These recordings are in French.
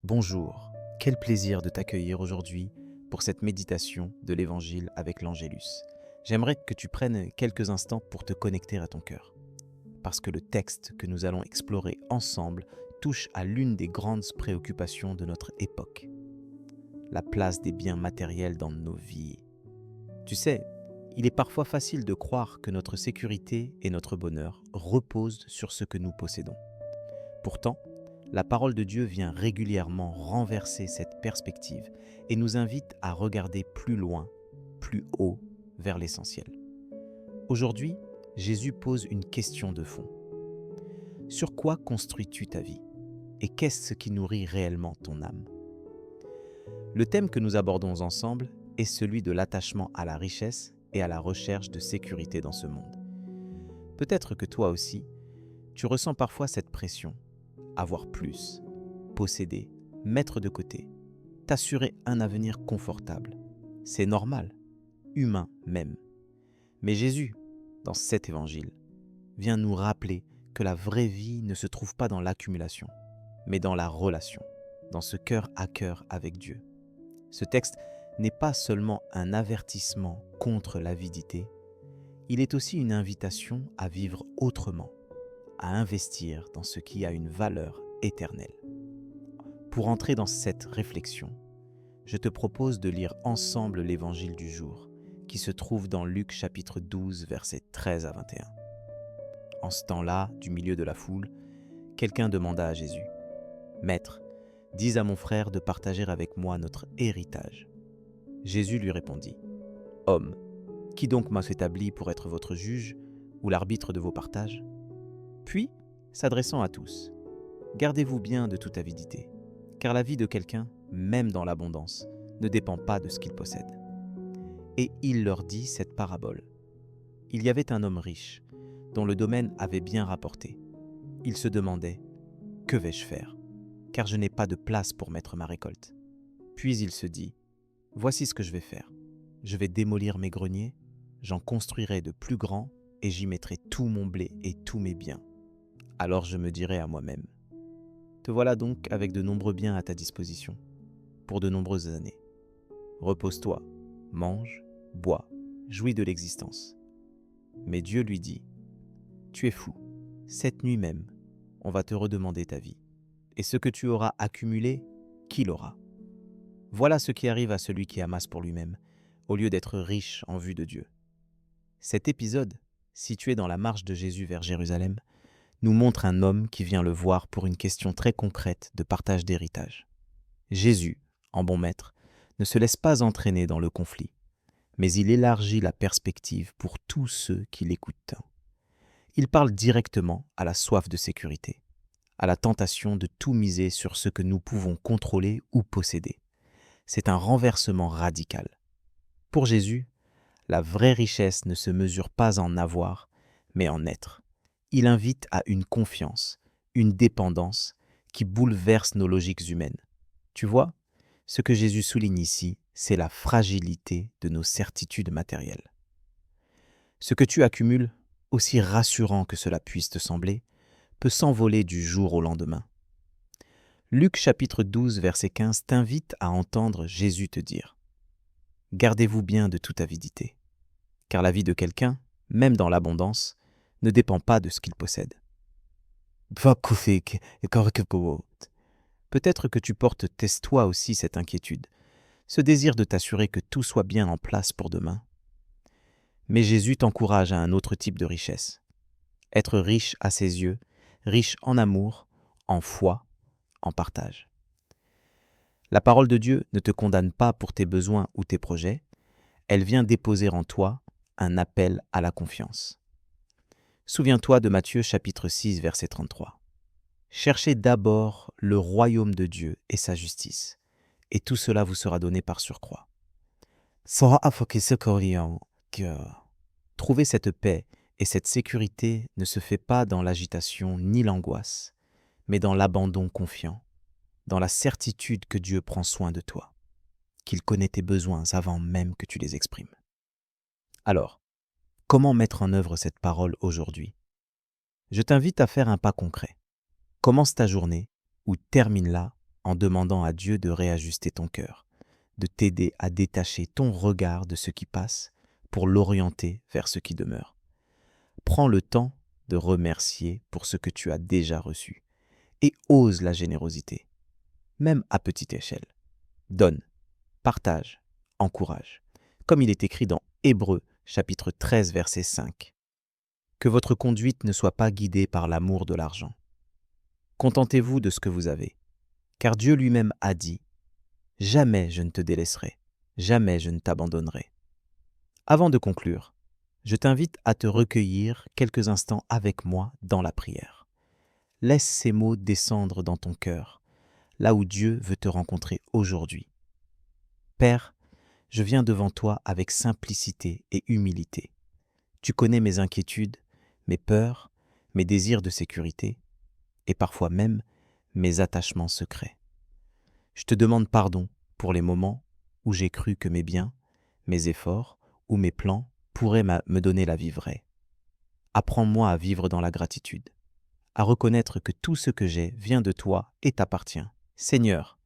Bonjour, quel plaisir de t'accueillir aujourd'hui pour cette méditation de l'Évangile avec l'Angélus. J'aimerais que tu prennes quelques instants pour te connecter à ton cœur, parce que le texte que nous allons explorer ensemble touche à l'une des grandes préoccupations de notre époque, la place des biens matériels dans nos vies. Tu sais, il est parfois facile de croire que notre sécurité et notre bonheur reposent sur ce que nous possédons. Pourtant, la parole de Dieu vient régulièrement renverser cette perspective et nous invite à regarder plus loin, plus haut, vers l'essentiel. Aujourd'hui, Jésus pose une question de fond. Sur quoi construis-tu ta vie? Et qu'est-ce qui nourrit réellement ton âme? Le thème que nous abordons ensemble est celui de l'attachement à la richesse et à la recherche de sécurité dans ce monde. Peut-être que toi aussi, tu ressens parfois cette pression. Avoir plus, posséder, mettre de côté, t'assurer un avenir confortable. C'est normal, humain même. Mais Jésus, dans cet évangile, vient nous rappeler que la vraie vie ne se trouve pas dans l'accumulation, mais dans la relation, dans ce cœur à cœur avec Dieu. Ce texte n'est pas seulement un avertissement contre l'avidité, il est aussi une invitation à vivre autrement, à investir dans ce qui a une valeur éternelle. Pour entrer dans cette réflexion, je te propose de lire ensemble l'évangile du jour, qui se trouve dans Luc chapitre 12, versets 13 à 21. En ce temps-là, du milieu de la foule, quelqu'un demanda à Jésus, « Maître, dis à mon frère de partager avec moi notre héritage. » Jésus lui répondit, « Homme, qui donc m'a établi pour être votre juge ou l'arbitre de vos partages ?» Puis, s'adressant à tous, « Gardez-vous bien de toute avidité, car la vie de quelqu'un, même dans l'abondance, ne dépend pas de ce qu'il possède. » Et il leur dit cette parabole. Il y avait un homme riche, dont le domaine avait bien rapporté. Il se demandait, « Que vais-je faire, car je n'ai pas de place pour mettre ma récolte. » Puis il se dit, « Voici ce que je vais faire. Je vais démolir mes greniers, j'en construirai de plus grands, et j'y mettrai tout mon blé et tous mes biens. Alors je me dirai à moi-même, te voilà donc avec de nombreux biens à ta disposition, pour de nombreuses années. Repose-toi, mange, bois, jouis de l'existence. » Mais Dieu lui dit, « Tu es fou, cette nuit même, on va te redemander ta vie. Et ce que tu auras accumulé, qui l'aura? Voilà ce qui arrive à celui qui amasse pour lui-même, au lieu d'être riche en vue de Dieu. » Cet épisode, situé dans la marche de Jésus vers Jérusalem, nous montre un homme qui vient le voir pour une question très concrète de partage d'héritage. Jésus, en bon maître, ne se laisse pas entraîner dans le conflit, mais il élargit la perspective pour tous ceux qui l'écoutent. Il parle directement à la soif de sécurité, à la tentation de tout miser sur ce que nous pouvons contrôler ou posséder. C'est un renversement radical. Pour Jésus, la vraie richesse ne se mesure pas en avoir, mais en être. Il invite à une confiance, une dépendance qui bouleverse nos logiques humaines. Tu vois, ce que Jésus souligne ici, c'est la fragilité de nos certitudes matérielles. Ce que tu accumules, aussi rassurant que cela puisse te sembler, peut s'envoler du jour au lendemain. Luc chapitre 12, verset 15 t'invite à entendre Jésus te dire « Gardez-vous bien de toute avidité, car la vie de quelqu'un, même dans l'abondance, ne dépend pas de ce qu'il possède. » Peut-être que tu portes toi aussi cette inquiétude, ce désir de t'assurer que tout soit bien en place pour demain. Mais Jésus t'encourage à un autre type de richesse. Être riche à ses yeux, riche en amour, en foi, en partage. La parole de Dieu ne te condamne pas pour tes besoins ou tes projets, elle vient déposer en toi un appel à la confiance. Souviens-toi de Matthieu chapitre 6, verset 33. « Cherchez d'abord le royaume de Dieu et sa justice, et tout cela vous sera donné par surcroît. » Trouver cette paix et cette sécurité ne se fait pas dans l'agitation ni l'angoisse, mais dans l'abandon confiant, dans la certitude que Dieu prend soin de toi, qu'il connaît tes besoins avant même que tu les exprimes. Alors, comment mettre en œuvre cette parole aujourd'hui? Je t'invite à faire un pas concret. Commence ta journée ou termine-la en demandant à Dieu de réajuster ton cœur, de t'aider à détacher ton regard de ce qui passe pour l'orienter vers ce qui demeure. Prends le temps de remercier pour ce que tu as déjà reçu et ose la générosité, même à petite échelle. Donne, partage, encourage. Comme il est écrit dans Hébreux chapitre 13 verset 5. Que votre conduite ne soit pas guidée par l'amour de l'argent. Contentez-vous de ce que vous avez, car Dieu lui-même a dit « Jamais je ne te délaisserai, jamais je ne t'abandonnerai ». Avant de conclure, je t'invite à te recueillir quelques instants avec moi dans la prière. Laisse ces mots descendre dans ton cœur, là où Dieu veut te rencontrer aujourd'hui. Père, je viens devant toi avec simplicité et humilité. Tu connais mes inquiétudes, mes peurs, mes désirs de sécurité et parfois même mes attachements secrets. Je te demande pardon pour les moments où j'ai cru que mes biens, mes efforts ou mes plans pourraient me donner la vie vraie. Apprends-moi à vivre dans la gratitude, à reconnaître que tout ce que j'ai vient de toi et t'appartient. Seigneur,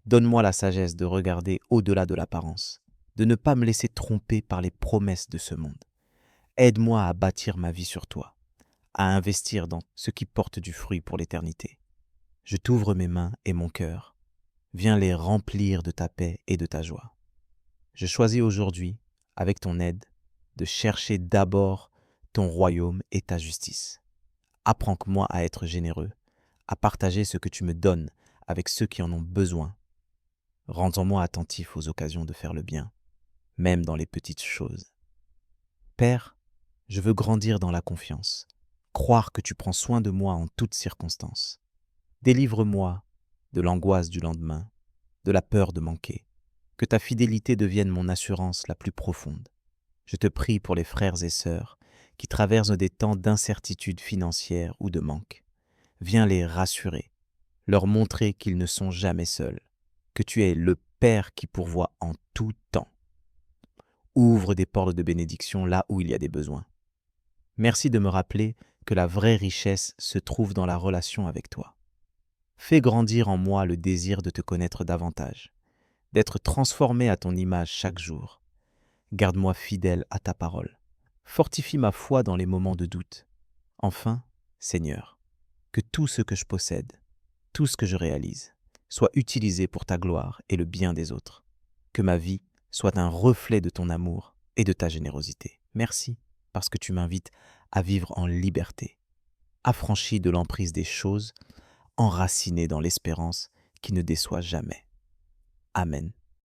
donne-moi la sagesse de regarder au-delà de l'apparence, de ne pas me laisser tromper par les promesses de ce monde. Aide-moi à bâtir ma vie sur toi, à investir dans ce qui porte du fruit pour l'éternité. Je t'ouvre mes mains et mon cœur. Viens les remplir de ta paix et de ta joie. Je choisis aujourd'hui, avec ton aide, de chercher d'abord ton royaume et ta justice. Apprends-moi à être généreux, à partager ce que tu me donnes avec ceux qui en ont besoin. Rends-moi attentif aux occasions de faire le bien, même dans les petites choses. Père, je veux grandir dans la confiance, croire que tu prends soin de moi en toutes circonstances. Délivre-moi de l'angoisse du lendemain, de la peur de manquer, que ta fidélité devienne mon assurance la plus profonde. Je te prie pour les frères et sœurs qui traversent des temps d'incertitude financière ou de manque. Viens les rassurer, leur montrer qu'ils ne sont jamais seuls, que tu es le Père qui pourvoit en tout temps. Ouvre des portes de bénédiction là où il y a des besoins. Merci de me rappeler que la vraie richesse se trouve dans la relation avec toi. Fais grandir en moi le désir de te connaître davantage, d'être transformé à ton image chaque jour. Garde-moi fidèle à ta parole. Fortifie ma foi dans les moments de doute. Enfin, Seigneur, que tout ce que je possède, tout ce que je réalise, soit utilisé pour ta gloire et le bien des autres. Que ma vie soit un reflet de ton amour et de ta générosité. Merci parce que tu m'invites à vivre en liberté, affranchi de l'emprise des choses, enraciné dans l'espérance qui ne déçoit jamais. Amen.